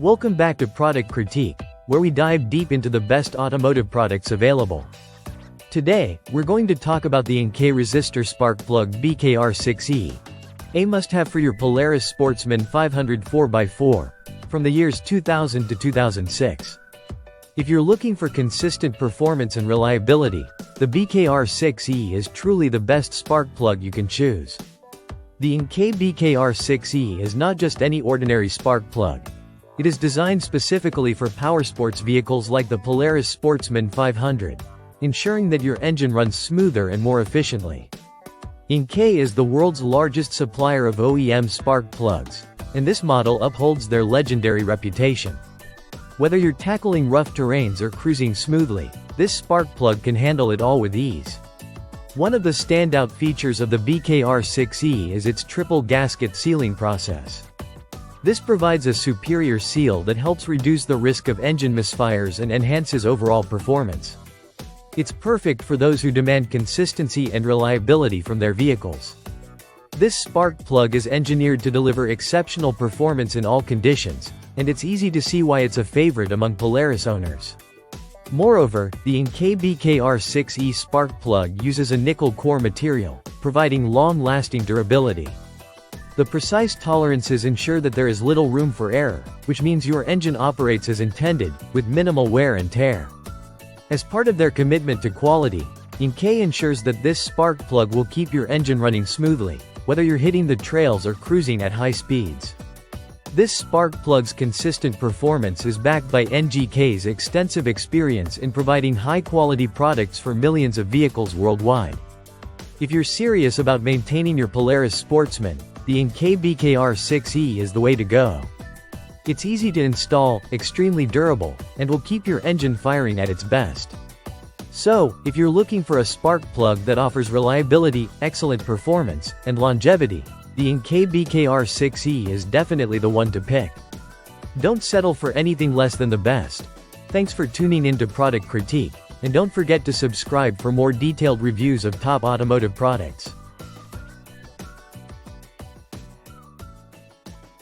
Welcome back to Product Critique, where we dive deep into the best automotive products available. Today, we're going to talk about the NGK Resistor Sparkplug BKR6E, a must-have for your Polaris SPORTSMAN 500 4x4, from the years 2000 to 2006. If you're looking for consistent performance and reliability, the BKR6E is truly the best spark plug you can choose. The NGK BKR6E is not just any ordinary spark plug. It is designed specifically for powersports vehicles like the Polaris SPORTSMAN 500, ensuring that your engine runs smoother and more efficiently. NGK is the world's largest supplier of OEM spark plugs, and this model upholds their legendary reputation. Whether you're tackling rough terrains or cruising smoothly, this spark plug can handle it all with ease. One of the standout features of the BKR6E is its triple gasket sealing process. This provides a superior seal that helps reduce the risk of engine misfires and enhances overall performance. It's perfect for those who demand consistency and reliability from their vehicles. This spark plug is engineered to deliver exceptional performance in all conditions, and it's easy to see why it's a favorite among Polaris owners. Moreover, the NGK BKR6E spark plug uses a nickel core material, providing long-lasting durability. The precise tolerances ensure that there is little room for error, which means your engine operates as intended, with minimal wear and tear. As part of their commitment to quality, NGK ensures that this spark plug will keep your engine running smoothly, whether you're hitting the trails or cruising at high speeds. This spark plug's consistent performance is backed by NGK's extensive experience in providing high-quality products for millions of vehicles worldwide. If you're serious about maintaining your Polaris SPORTSMAN, the NGK BKR6E is the way to go. It's easy to install, extremely durable, and will keep your engine firing at its best. So, if you're looking for a spark plug that offers reliability, excellent performance, and longevity, the NGK BKR6E is definitely the one to pick. Don't settle for anything less than the best. Thanks for tuning in to Product Critique, and don't forget to subscribe for more detailed reviews of top automotive products.